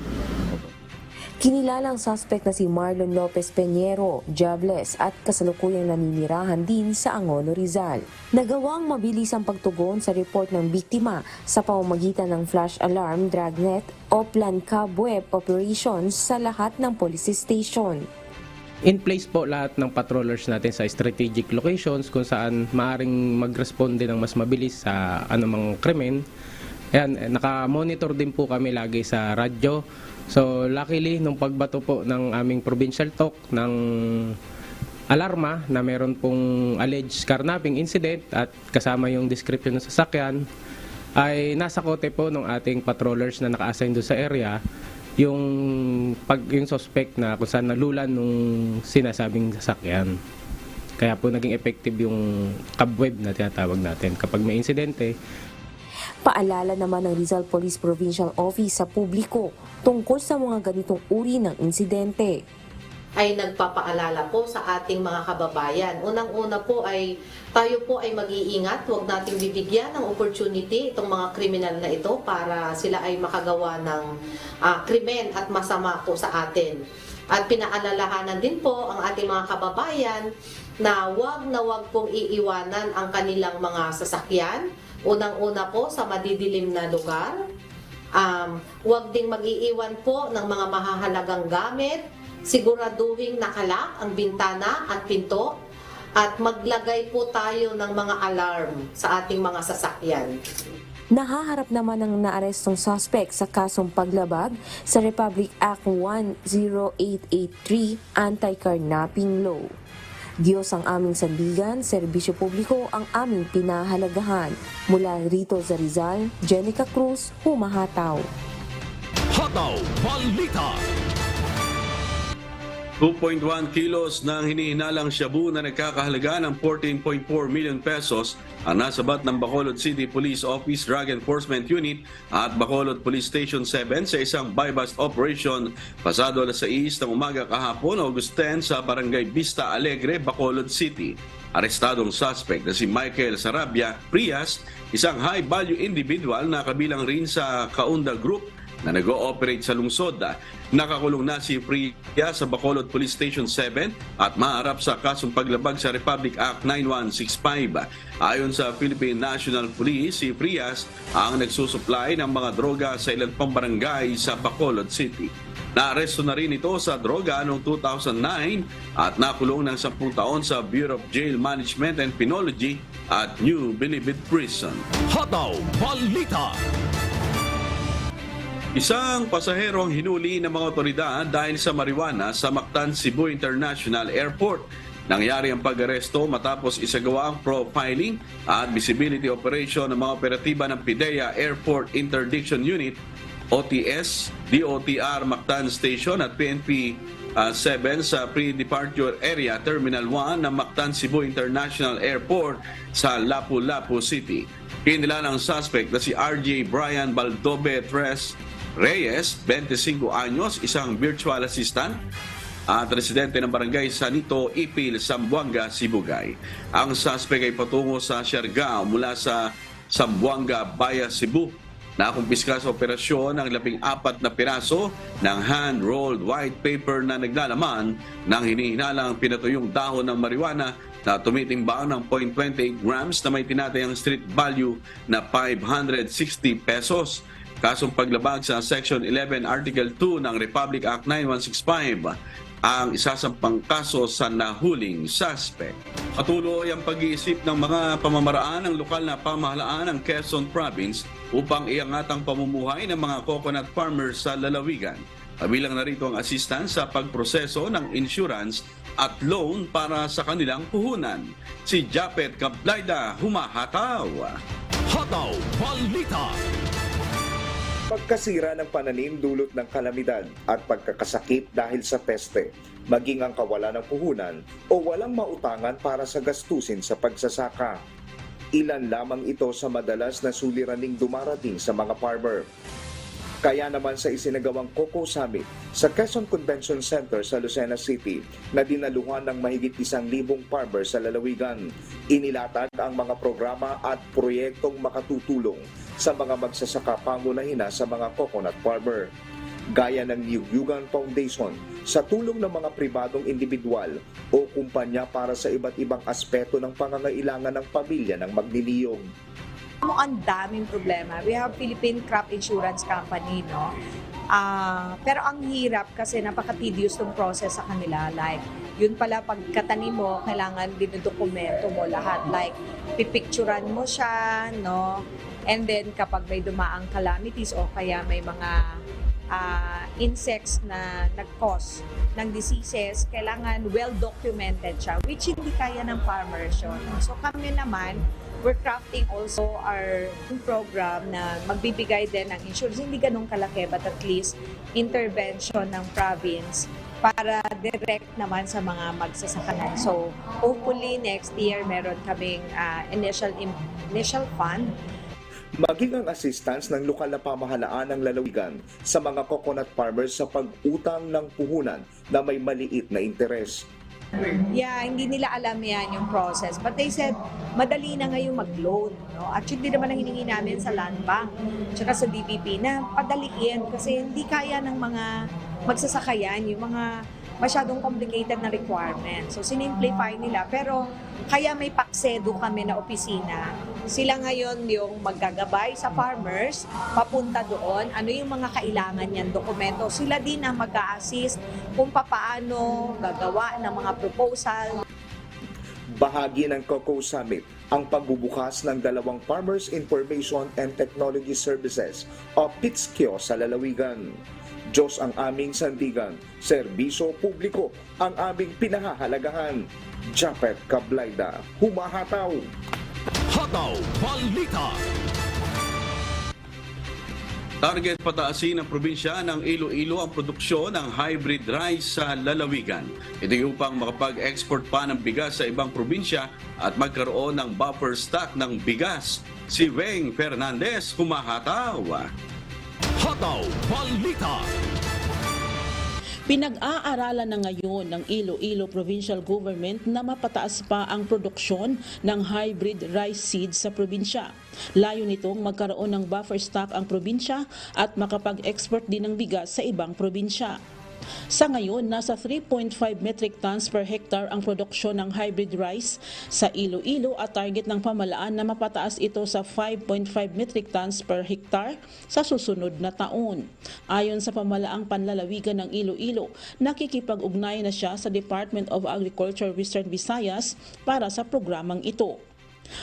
[SPEAKER 13] Kinilala ang suspect na si Marlon Lopez Peñero, jobless at kasalukuyang naninirahan din sa Angono, Rizal. Nagawang mabilis ang pagtugon sa report ng biktima sa pamamagitan ng flash alarm, dragnet o plan cab web operations sa lahat ng police station.
[SPEAKER 15] In place po lahat ng patrollers natin sa strategic locations kung saan maaaring mag-responde ng mas mabilis sa anumang krimen. Ayan, naka-monitor din po kami lagi sa radyo. So luckily, nung pagbato po ng aming provincial talk ng alarma na meron pong alleged carnapping incident at kasama yung description ng sasakyan, ay nasa kote po ng ating patrollers na naka-assign doon sa area yung suspect na kung saan nalulan nung sinasabing sasakyan. Kaya po naging effective yung cobweb na tinatawag natin kapag may insidente.
[SPEAKER 13] Paalala naman ng Rizal Police Provincial Office sa publiko tungkol sa mga ganitong uri ng insidente.
[SPEAKER 16] ay nagpapaalala po sa ating mga kababayan. Unang-una po ay tayo po ay mag-iingat, huwag nating bibigyan ng opportunity itong mga kriminal na ito para sila ay makagawa ng krimen at masama po sa atin. At pinaalalahanan din po ang ating mga kababayan na wag pong iiwanan ang kanilang mga sasakyan. Unang-una po sa madidilim na lugar. Huwag ding mag-iiwan po ng mga mahahalagang gamit. Siguraduhin nakalak ang bintana at pinto. At maglagay po tayo ng mga alarm sa ating mga sasakyan.
[SPEAKER 13] Nahaharap naman ang naarestong suspect sa kasong paglabag sa Republic Act 10883 Anti-Carnapping Law. Diyos ang aming sandigan, serbisyo publiko ang aming pinahalagahan. Mula rito sa Rizal, Jenica Cruz, humahataw.
[SPEAKER 2] Hataw Balita.
[SPEAKER 1] 2.1 kilos ng hinihinalang shabu na nagkakahalaga ng 14.4 million pesos ang nasabat ng Bacolod City Police Office Drug Enforcement Unit at Bacolod Police Station 7 sa isang buy-bust operation pasado alas 6 ng umaga kahapon, August 10 sa Barangay Vista Alegre, Bacolod City. Arestadong suspect na si Michael Sarabia Prias, isang high-value individual na kabilang rin sa Kaunda Group na nag-ooperate sa lungsod. Nakakulong na si Prias sa Bacolod Police Station 7 at maharap sa kasong paglabag sa Republic Act 9165. Ayon sa Philippine National Police, si Prias ang nagsusupply ng mga droga sa ilang pambarangay sa Bacolod City. Naaresto na rin ito sa droga noong 2009 at nakulong ng 10 taon sa Bureau of Jail Management and Penology at New Bilibid Prison.
[SPEAKER 2] Hataw Balita.
[SPEAKER 1] Isang pasahero ang hinuli ng mga otoridad dahil sa marijuana sa Mactan, Cebu International Airport. Nangyari ang pag-aresto matapos isagawa ang profiling at visibility operation ng mga operatiba ng PIDEA Airport Interdiction Unit, OTS, DOTR Mactan Station at PNP 7 sa pre-departure area Terminal 1 ng Mactan, Cebu International Airport sa Lapu-Lapu City. Kinilala ng suspect na si RJ Brian Baldobe Reyes, 25 anyos, isang virtual assistant at residente ng barangay Sanito, Ipil, Zamboanga, Sibugay. Ang suspect ay patungo sa Siargao mula sa Zamboanga, Baya, Cebu. Nakumpiska sa operasyon ang 14 na piraso ng hand-rolled white paper na naglalaman ng hinihinalang pinatuyong dahon ng marijuana na tumitimbang ng 0.28 grams na may tinatayang street value na 560 pesos. Kasong paglabag sa Section 11 Article 2 ng Republic Act 9165 ang isasampang kaso sa nahuling suspect. Patuloy ang pag-iisip ng mga pamamaraan ng lokal na pamahalaan ng Quezon Province upang iangat ang pamumuhay ng mga coconut farmers sa lalawigan. Kabilang na rito ang assistance sa pagproseso ng insurance at loan para sa kanilang puhunan. Si Japet Kablayda, humahataw.
[SPEAKER 2] Hataw Balita.
[SPEAKER 17] Pagkasira ng pananim dulot ng kalamidad at pagkakasakit dahil sa peste, maging ang kawalan ng puhunan o walang mautangan para sa gastusin sa pagsasaka. Ilan lamang ito sa madalas na suliraning dumarating sa mga farmer. Kaya naman sa isinagawang Coco Summit sa Quezon Convention Center sa Lucena City na dinaluhan ng mahigit 1,000 farmers sa lalawigan, inilatag ang mga programa at proyektong makatutulong sa mga magsasaka pangunahina sa mga coconut farmer. Gaya ng Niyugyugan Foundation sa tulong ng mga pribadong individual o kumpanya para sa iba't ibang aspeto ng pangangailangan ng pamilya ng magniliyong.
[SPEAKER 18] Ang daming problema. We have Philippine Crop Insurance Company, no? Pero ang hirap kasi napaka-tedious tong process sa kanila. Like, yun pala pagkatanim mo, kailangan dinudokumento mo lahat. Like, pipicturan mo siya, no? And then, kapag may dumaang calamities o kaya may mga insects na nag-cause ng diseases, kailangan well-documented siya, which hindi kaya ng farmers yun. So, kami naman, we're crafting also our program na magbibigay din ng insurance. Hindi ganun kalaki, but at least intervention ng province para direct naman sa mga magsasakanan. So, hopefully next year meron kaming initial fund.
[SPEAKER 17] maging ang assistance ng lokal na pamahalaan ng lalawigan sa mga coconut farmers sa pag-utang ng puhunan na may maliit na interes.
[SPEAKER 18] Yeah, hindi nila alam yan yung process. But they said, madali na ngayon mag-loan. No? Actually, naman ang hiningi namin sa Land Bank tsaka sa DBP na padaliin kasi hindi kaya ng mga magsasakayan yung mga masyadong complicated na requirements. So, sinimplify nila. Pero, kaya may paksedo kami na opisina. Sila ngayon yung maggagabay sa farmers, papunta doon, ano yung mga kailangan niyan dokumento. Sila din ang mag-a-assist kung paano gagawa ng mga proposal.
[SPEAKER 17] Bahagi ng Cocoa Summit ang pagbubukas ng 2 Farmers Information and Technology Services o PITSKIO sa lalawigan. Diyos ang aming sandigan, serbisyo publiko ang aming pinahahalagahan. Japet Kablayda, humahataw.
[SPEAKER 2] Hataw Balita.
[SPEAKER 1] Target pataasin ng probinsya ng Iloilo ang produksyon ng hybrid rice sa lalawigan. Ito upang makapag-export pa ng bigas sa ibang probinsya at magkaroon ng buffer stock ng bigas. Si Weng Fernandez, humahataw.
[SPEAKER 2] Hataw Balita.
[SPEAKER 19] Pinag-aaralan na ngayon ng Iloilo Provincial Government na mapataas pa ang produksyon ng hybrid rice seeds sa probinsya. Layo nitong magkaroon ng buffer stock ang probinsya at makapag-export din ng bigas sa ibang probinsya. Sa ngayon, nasa 3.5 metric tons per hectare ang produksyon ng hybrid rice sa Iloilo at target ng pamalaan na mapataas ito sa 5.5 metric tons per hectare sa susunod na taon. Ayon sa pamalaang panlalawigan ng Iloilo, nakikipag-ugnay na siya sa Department of Agriculture Western Visayas para sa programang ito.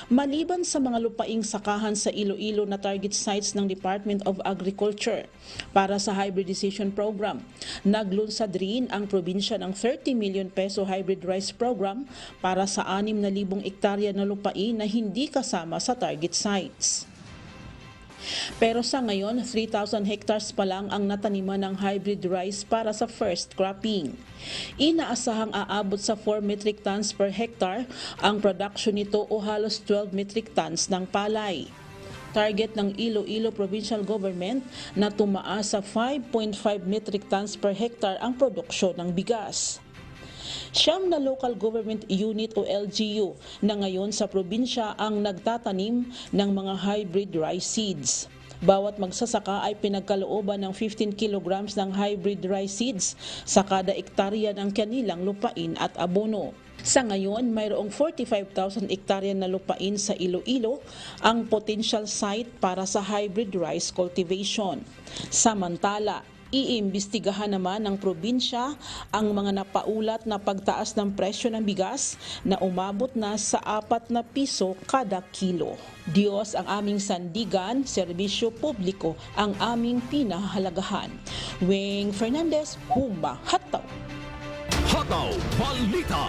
[SPEAKER 19] Maliban sa mga lupaing sakahan sa Iloilo na target sites ng Department of Agriculture para sa hybridization program, naglunsad rin ang probinsya ng 30 million peso hybrid rice program para sa 6,000 ektarya na lupain na hindi kasama sa target sites. Pero sa ngayon, 3,000 hectares pa lang ang nataniman ng hybrid rice para sa first cropping. Inaasahang aabot sa 4 metric tons per hectare ang production nito o halos 12 metric tons ng palay. Target ng Iloilo Provincial Government na tumaas sa 5.5 metric tons per hectare ang produksyon ng bigas. Siyam na local government unit o LGU na ngayon sa probinsya ang nagtatanim ng mga hybrid rice seeds. Bawat magsasaka ay pinagkalooban ng 15 kilograms ng hybrid rice seeds sa kada ektarya ng kanilang lupain at abono. Sa ngayon, mayroong 45,000 ektarya na lupain sa Iloilo ang potential site para sa hybrid rice cultivation. Samantala, iimbestigahan naman ng probinsya ang mga napaulat na pagtaas ng presyo ng bigas na umabot na sa 4 na piso kada kilo. Diyos ang aming sandigan, serbisyo publiko ang aming pinahahalagahan. Weng Fernandez, Humba, Hataw.
[SPEAKER 2] Hataw Balita.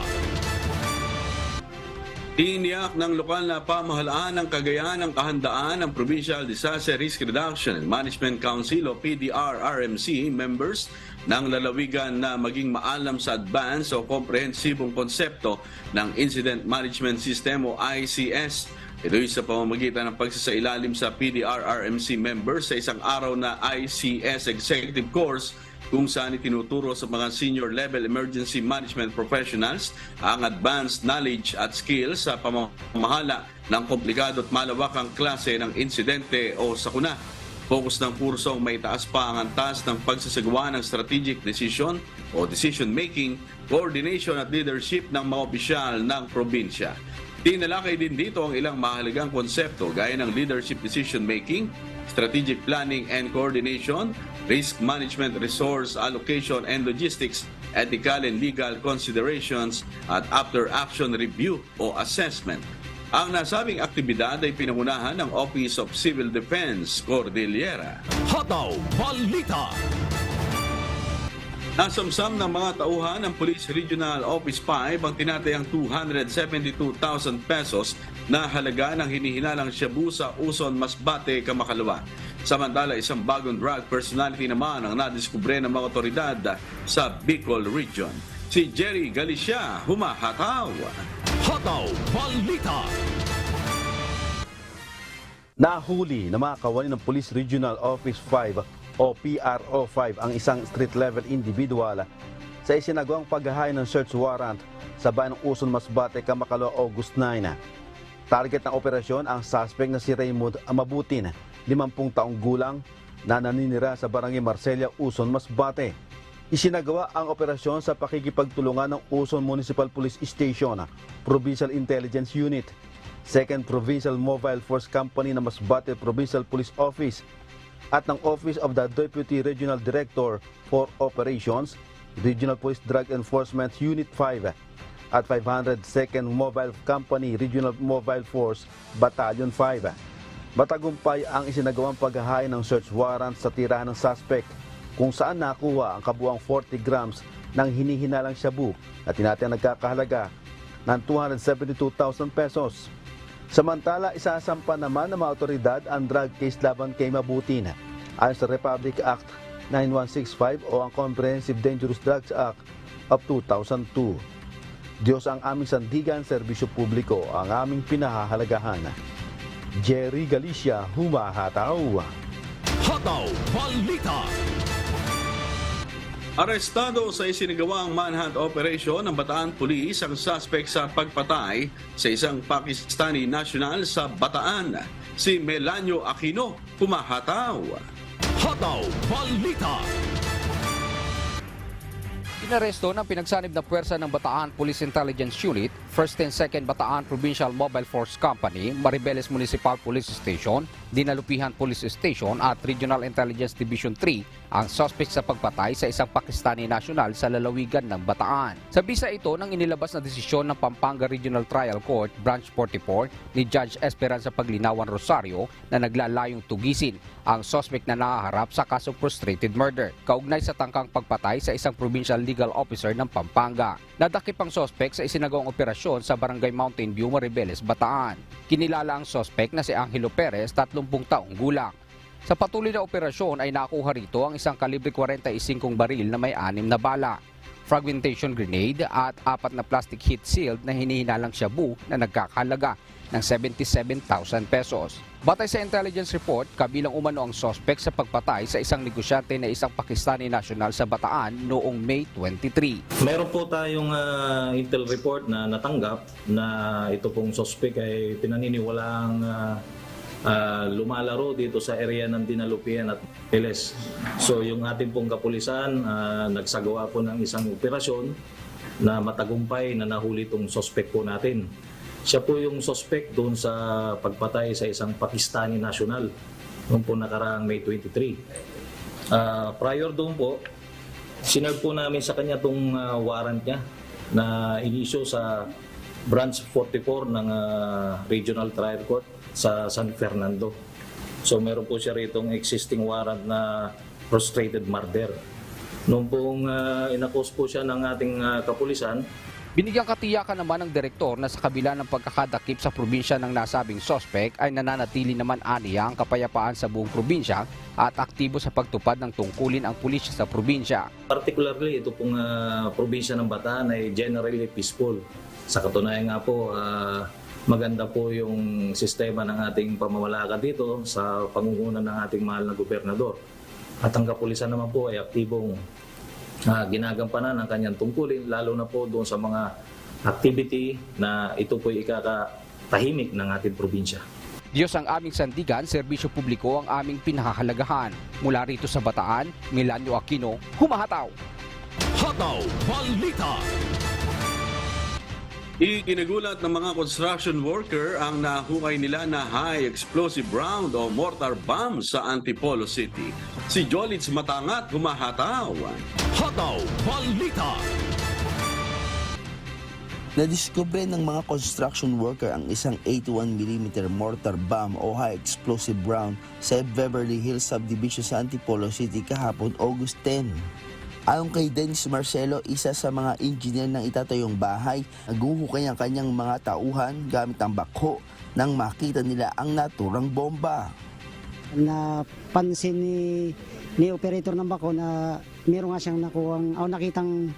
[SPEAKER 1] Tiniyak ng lokal na pamahalaan ng Cagayan ang kahandaan ng Provincial Disaster Risk Reduction and Management Council o PDR-RMC members ng lalawigan na maging maalam sa advance o komprehensibong konsepto ng Incident Management System o ICS. Ito ay sa pamamagitan ng pagsasailalim sa PDR-RMC members sa isang araw na ICS Executive Course kung saan itinuturo sa mga senior level emergency management professionals ang advanced knowledge at skills sa pamamahala ng komplikado at malawakang klase ng insidente o sakuna. Focus ng kurso ang may taas pa ang antas ng pagsasagawa ng strategic decision o decision making, coordination at leadership ng mga opisyal ng probinsya. Tinalakay din dito ang ilang mahalagang konsepto gaya ng leadership decision making, strategic planning and coordination, risk management, resource allocation and logistics, ethical and legal considerations, at after-action review o assessment. Ang nasabing aktibidad ay pinangunahan ng Office of Civil Defense, Cordillera.
[SPEAKER 2] Hataw Balita.
[SPEAKER 1] Nasamsam ng mga tauhan ng Police Regional Office 5 ang tinatayang 272,000 pesos na halaga ng hinihinalang shabu sa Uson, Masbate, Kamakalawa. Samantala, isang bagong drug personality naman ang nadiskubre ng mga otoridad sa Bicol Region. Si Jerry Galicia, humahataw.
[SPEAKER 2] Hataw Balita.
[SPEAKER 5] Nahuli na mga kawani ng Police Regional Office 5 o PRO5 ang isang street-level individual sa isinagawang paghahain ng search warrant sa bayan ng Uson, Masbate, Kamakalo, August 9. Target ng operasyon ang suspect na si Raymond Amabutin, 50 taong gulang, na naninira sa Barangay Marcelia, Uson, Masbate. Isinagawa ang operasyon sa pakikipagtulungan ng Uson Municipal Police Station, Provincial Intelligence Unit, 2nd Provincial Mobile Force Company ng Masbate Provincial Police Office at ng Office of the Deputy Regional Director for Operations, Regional Police Drug Enforcement Unit 5 at 502nd Mobile Company Regional Mobile Force Battalion 5. Matagumpay ang isinagawang paghahain ng search warrant sa tirahan ng suspect kung saan nakuha ang kabuang 40 grams ng hinihinalang shabu na tinatayang nagkakahalaga ng 272,000 pesos. Samantala, isasampa naman ng mga otoridad ang drug case laban kay Mabutin ayon sa Republic Act 9165 o ang Comprehensive Dangerous Drugs Act of 2002. Diyos ang aming sandigan, serbisyo publiko ang aming pinahahalagahan. Jerry Galicia, humahataw.
[SPEAKER 2] Hataw Balita.
[SPEAKER 1] Arestado sa isinagawang manhunt operation ng Bataan Police ang suspect sa pagpatay sa isang Pakistani national sa Bataan, si Melanio Aquino, humahataw.
[SPEAKER 2] Hataw Balita.
[SPEAKER 20] Inaresto ng pinagsanib na puwersa ng Bataan Police Intelligence Unit, 1st and 2nd Bataan Provincial Mobile Force Company, Maribeles Municipal Police Station, Dinalupihan Police Station at Regional Intelligence Division 3 ang suspect sa pagpatay sa isang Pakistani national sa lalawigan ng Bataan. Sa bisa ito ng inilabas na desisyon ng Pampanga Regional Trial Court Branch 44 ni Judge Esperanza Paglinawan Rosario na naglalayong tugisin ang suspect na nahaharap sa kasong frustrated murder kaugnay sa tangkang pagpatay sa isang provincial legal officer ng Pampanga. Nadakip ang suspect sa isinagawang operasyon sa Barangay Mountain View, Maribeles, Bataan. Kinilala ang suspect na si Angelo Perez, 30 taong gulang. Sa patuloy na operasyon ay nakuha rito ang isang kalibre 45 baril na may 6 na bala, fragmentation grenade at 4 na plastic heat shield na hinihinalang shabu na nagkakahalaga ng 77,000 pesos. Batay sa intelligence report, kabilang umano ang suspect sa pagpatay sa isang negosyante na isang Pakistani national sa Bataan noong May 23.
[SPEAKER 21] Meron po tayong intel report na natanggap na ito pong suspect ay pinaniniwalaang lumalaro dito sa area ng Dinalupihan at Piles. So yung ating pong kapulisan nagsagawa po ng isang operasyon na matagumpay na nahuli itong suspect po natin. Siya po yung suspect doon sa pagpatay sa isang Pakistani national noong po nakaraang May 23. Prior doon po, sinerve po namin sa kanya itong warrant niya na inisyo sa Branch 44 ng Regional Trial Court sa San Fernando. So meron po siya ritong existing warrant na frustrated murder. Noong pong inakos po siya ng ating kapulisan,
[SPEAKER 20] Binigyang katiyakan naman ng direktor na sa kabila ng pagkakadakip sa probinsya ng nasabing suspect ay nananatili naman aniya ang kapayapaan sa buong probinsya at aktibo sa pagtupad ng tungkulin ang pulisya sa probinsya.
[SPEAKER 21] Particularly ito pong probinsya ng Bataan ay generally peaceful. Sa katunayan nga po, maganda po yung sistema ng ating pamamalakad dito sa pangunguna ng ating mahal na gobernador. At ang kapulisan naman po ay aktibong ginagampanan ang kanyang tungkulin, lalo na po doon sa mga activity na ito po ikakatahimik ng ating probinsya.
[SPEAKER 20] Diyos ang aming sandigan, serbisyo publiko ang aming pinahahalagahan. Mula rito sa Bataan, Melanio Aquino, humahataw.
[SPEAKER 2] Hataw Balita.
[SPEAKER 1] Ikinagulat ng mga construction worker ang nahukay nila na high explosive round o mortar bomb sa Antipolo City. Si Jolitz Matangat, humahataw.
[SPEAKER 2] Hataw Balita.
[SPEAKER 22] Nadiskubre ng mga construction worker ang isang 81mm mortar bomb o high explosive round sa Beverly Hills Subdivision sa Antipolo City kahapon August 10. Ayon kay Dennis Marcelo, isa sa mga engineer ng itatayong bahay, naghuhukay ang kanyang mga tauhan gamit ang bakho nang makita nila ang naturang bomba.
[SPEAKER 23] Napansin ni operator ng bako na meron nga siyang nakitang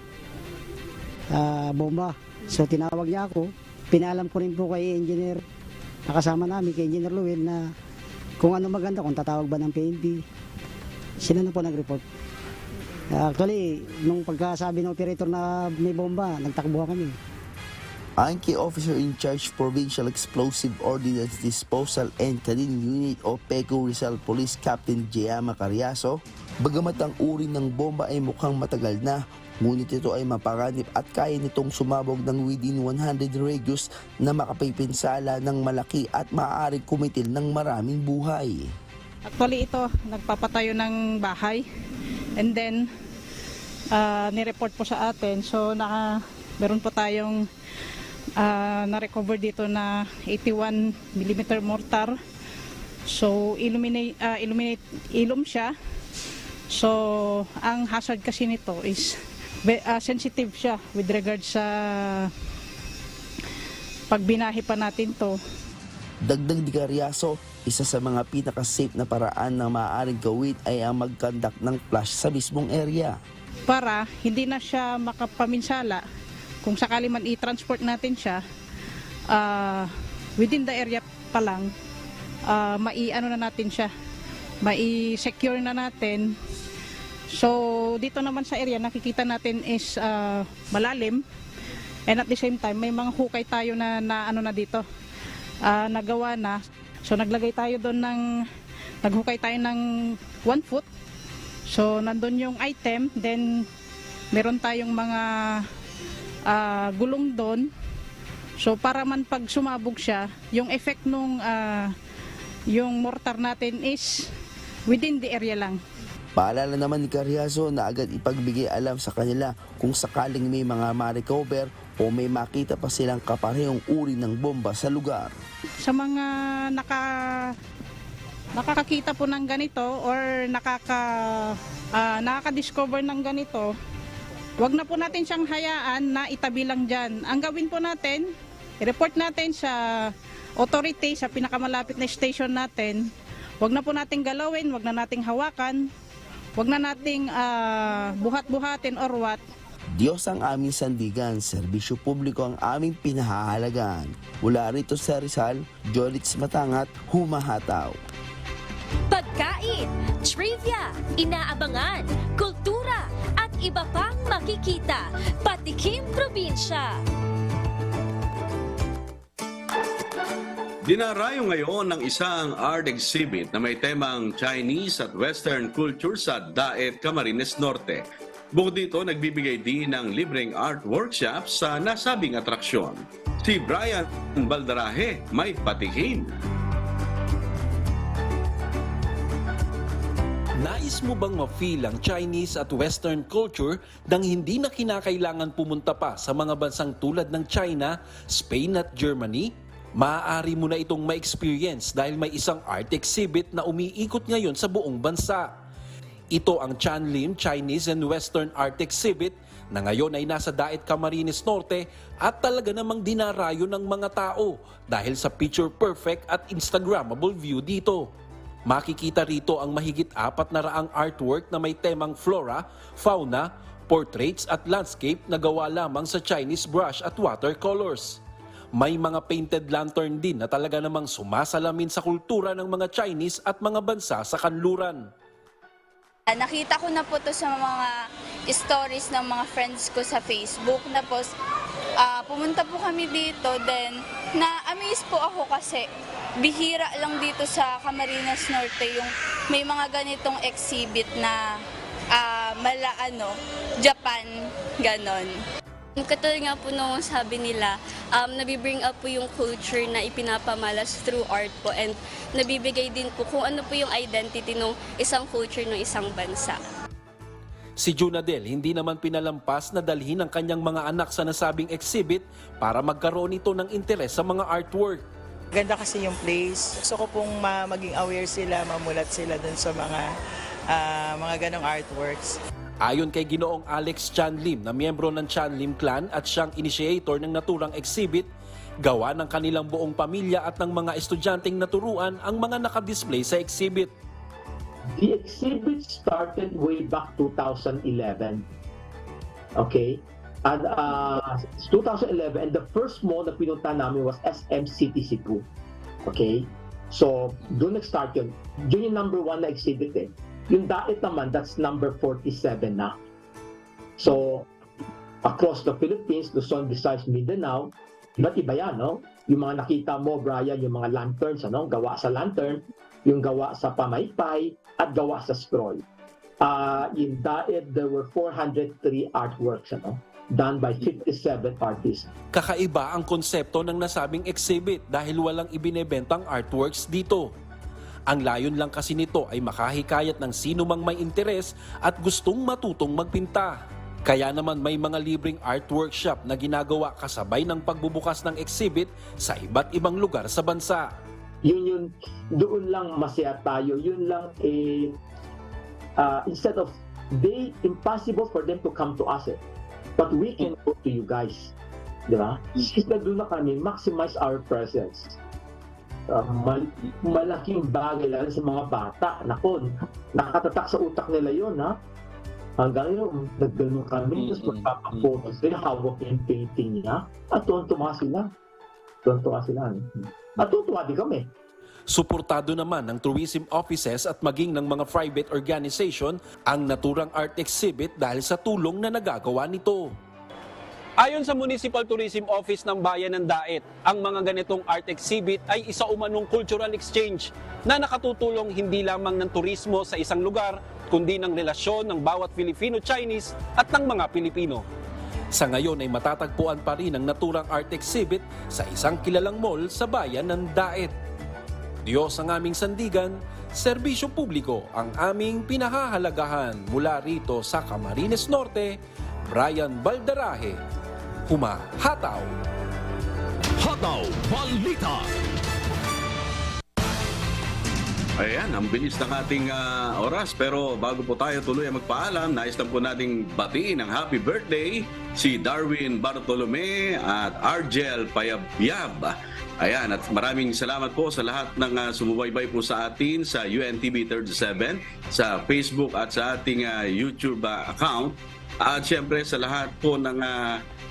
[SPEAKER 23] bomba. So tinawag niya ako, pinaalam ko rin po kay engineer, nakasama namin kay Engineer Luwin na kung ano maganda, kung tatawag ba ng PNP. Sila na po nag-report. Actually, nung pagkasabi ng operator na may bomba, nagtakbo kami.
[SPEAKER 22] Ang key officer in charge Provincial Explosive Ordnance Disposal and Canine Unit o PECO Rizal Police Captain Giama Carriazo, bagamat ang uri ng bomba ay mukhang matagal na, ngunit ito ay mapanganib at kaya nitong sumabog ng within 100 radius na makapipinsala ng malaki at maaaring kumitil ng maraming buhay.
[SPEAKER 3] Actually ito, nagpapatayo ng bahay and then nireport po sa atin. So meron po tayong na-recover dito na 81mm mortar. So ilum siya. So ang hazard kasi nito is sensitive siya with regard sa pagbinahe pa natin to.
[SPEAKER 22] Dagdag ni Carriazo, isa sa mga pinaka-safe na paraan na maaaring gawin ay ang mag-conduct ng flash sa mismong area.
[SPEAKER 3] Para hindi na siya makapaminsala, kung sakali man i-transport natin siya, within the area pa lang, mai-ano na natin siya, mai-secure na natin. So dito naman sa area nakikita natin is malalim, and at the same time may mga hukay tayo na ano na dito, nagawa na. So naghukay tayo ng 1 foot. So nandun yung item, then meron tayong mga gulong doon. So para man pag sumabog siya, yung effect nung yung mortar natin is within the area lang.
[SPEAKER 22] Paalala naman ni Carriazo na agad ipagbigay alam sa kanila kung sakaling may mga ma-recover o may makita pa silang kaparehong uri ng bomba sa lugar.
[SPEAKER 3] Sa mga nakakakita po ng ganito or nakaka-discover ng ganito, wag na po natin siyang hayaan na itabi lang dyan. Ang gawin po natin, i-report natin sa authority, sa pinakamalapit na station natin. Wag na po nating galawin, wag na nating hawakan, wag na nating buhat-buhatin or what.
[SPEAKER 22] Diyos ang aming sandigan, serbisyo publiko ang aming pinahahalagaan. Mula rito sa Rizal, Jolitz Matangat, humahataw.
[SPEAKER 4] Pagkain, trivia, inaabangan, kultura, at iba pang makikita. Patikim Probinsya.
[SPEAKER 1] Dinarayo ngayon ng isang art exhibit na may temang Chinese at Western culture sa Daet, Camarines Norte. Bukod dito, nagbibigay din ng libreng art workshop sa nasabing atraksyon. Si Brian Baldarahe may patikim.
[SPEAKER 6] Nais mo bang ma-feel ang Chinese at Western culture nang hindi na kinakailangan pumunta pa sa mga bansang tulad ng China, Spain at Germany? Maaari mo na itong ma-experience dahil may isang art exhibit na umiikot ngayon sa buong bansa. Ito ang Chanlim Chinese and Western Art Exhibit na ngayon ay nasa Daet, Camarines Norte at talaga namang dinarayo ng mga tao dahil sa picture perfect at Instagrammable view dito. Makikita rito ang mahigit 400 artwork na may temang flora, fauna, portraits at landscape na gawa lamang sa Chinese brush at watercolors. May mga painted lantern din na talaga namang sumasalamin sa kultura ng mga Chinese at mga bansa sa kanluran.
[SPEAKER 24] Nakita ko na po to sa mga stories ng mga friends ko sa Facebook. Tapos pumunta po kami dito, then na-amaze po ako kasi bihira lang dito sa Camarines Norte yung may mga ganitong exhibit na Japan, ganon.
[SPEAKER 25] Katulad nga po nung sabi nila, nabibring up po yung culture na ipinapamalas through art po and nabibigay din po kung ano po yung identity ng isang culture ng isang bansa.
[SPEAKER 6] Si Junadel hindi naman pinalampas na dalhin ang kanyang mga anak sa nasabing exhibit para magkaroon ito ng interes sa mga artwork.
[SPEAKER 26] Ganda kasi yung place. Gusto ko pong maging aware sila, mamulat sila dun sa mga ganong artworks.
[SPEAKER 6] Ayon kay Ginoong Alex Chanlim na miyembro ng Chanlim Clan at siyang initiator ng naturang exhibit, gawa ng kanilang buong pamilya at ng mga estudyanteng naturuan ang mga nakadisplay sa exhibit.
[SPEAKER 27] The exhibit started way back 2011. Okay? And 2011, and the first mall na pinunta namin was SM City Cebu. Okay? So, doon nag-start yun. Yun yung number 1 na exhibit eh. Yung Daet naman, that's number 47 na. So, across the Philippines, Luzon, Visayas, Mindanao, iba't iba yan, no? Yung mga nakita mo, Brian, yung mga lanterns, ano? Gawa sa lantern, yung gawa sa pamaypay, at gawa sa scroll. In Daet, there were 403 artworks, ano? Done by 57 artists.
[SPEAKER 6] Kakaiba ang konsepto ng nasabing exhibit dahil walang ibinebentang artworks dito. Ang layon lang kasi nito ay makahikayat ng sino mang may interes at gustong matutong magpinta. Kaya naman may mga libreng art workshop na ginagawa kasabay ng pagbubukas ng exhibit sa iba't ibang lugar sa bansa.
[SPEAKER 27] Yun, doon lang masaya tayo. Yun lang instead of, impossible for them to come to us. But we can go to you guys. Di ba? Since na doon na kami, maximize our presence. Malaking bagay lang sa mga bata. Nako, nakatatak sa utak nila yun, ha? Hanggang yun, nagganong kami, tapos magpapapotos sila, hawak yung painting niya, at tuwan-tuwa sila. At tuwan-tuwa din kami.
[SPEAKER 6] Suportado naman ng tourism offices at maging ng mga private organization ang naturang art exhibit dahil sa tulong na nagagawa nito.
[SPEAKER 7] Ayon sa Municipal Tourism Office ng Bayan ng Daet, ang mga ganitong art exhibit ay isa umanong cultural exchange na nakatutulong hindi lamang ng turismo sa isang lugar, kundi ng relasyon ng bawat Filipino-Chinese at ng mga Pilipino.
[SPEAKER 6] Sa ngayon ay matatagpuan pa rin ang naturang art exhibit sa isang kilalang mall sa bayan ng Daet. Diyos ang aming sandigan, serbisyo publiko ang aming pinahahalagahan. Mula rito sa Camarines Norte, Brian Baldarahe, Humahataw.
[SPEAKER 2] Hataw Balita.
[SPEAKER 1] Ayan, ang bilis ng ating oras. Pero bago po tayo tuloy ang magpaalam, nais lang po nating batiin ng happy birthday si Darwin Bartolome at Argel Payabyab. Ayan, at maraming salamat po sa lahat ng sumubaybay po sa atin sa UNTV 37, sa Facebook at sa ating YouTube account. At siyempre sa lahat po ng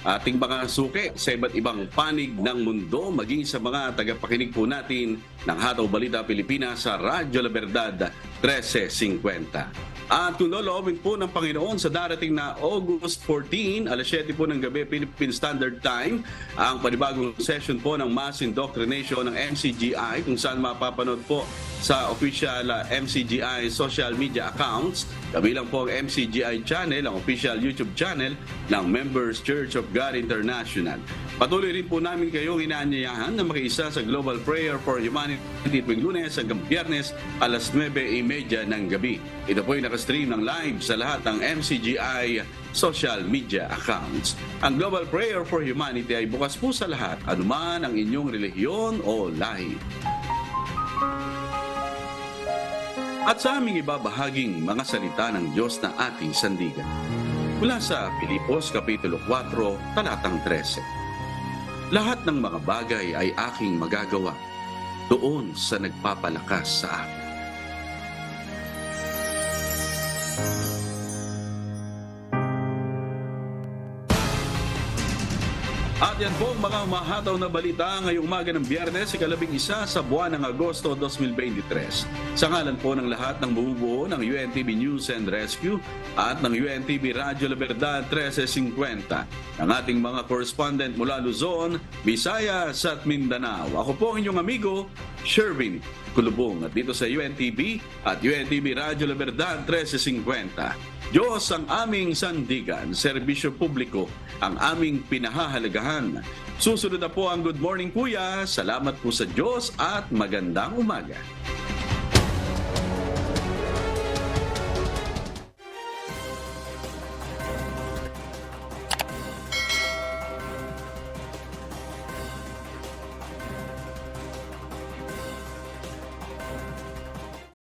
[SPEAKER 1] ating mga suki sa iba't ibang panig ng mundo, maging sa mga tagapakinig po natin ng Hataw Balita Pilipinas sa Radyo La Verdad 1350. At kung loloobin po ng Panginoon sa darating na August 14, alas 7 po ng gabi Philippine Standard Time, ang panibagong session po ng Mass Indoctrination ng MCGI, kung saan mapapanood po sa official MCGI social media accounts. Kabilang po ang MCGI channel, ang official YouTube channel ng Members Church of God International. Patuloy rin po namin kayong inaanyayahan na makiisa sa Global Prayer for Humanity tuwing Lunes hanggang Biyernes alas 9:30 ng gabi. Ito po ay nakastream ng live sa lahat ng MCGI social media accounts. Ang Global Prayer for Humanity ay bukas po sa lahat, anuman ang inyong relihiyon o lahi. At sa aming ibabahaging mga salita ng Diyos na ating sandigan. Mula sa Pilipos Kapitulo 4, Talatang 13. Lahat ng mga bagay ay aking magagawa doon sa nagpapalakas sa akin. At yan po ang mga humahataw na balita ngayong umaga ng Biyernes, ika-11 sa buwan ng Agosto 2023. Sa ngalan po ng lahat ng bumubuo ng UNTV News and Rescue at ng UNTV Radyo La Verdad 1350, ang ating mga correspondent mula Luzon, Visayas at Mindanao. Ako po ang inyong amigo, Sherwin Kulubong, at dito sa UNTV at UNTV Radyo La Verdad 1350. Diyos ang aming sandigan, serbisyo publiko ang aming pinahahalagahan. Susunod na po ang Good Morning Kuya. Salamat po sa Diyos at magandang umaga.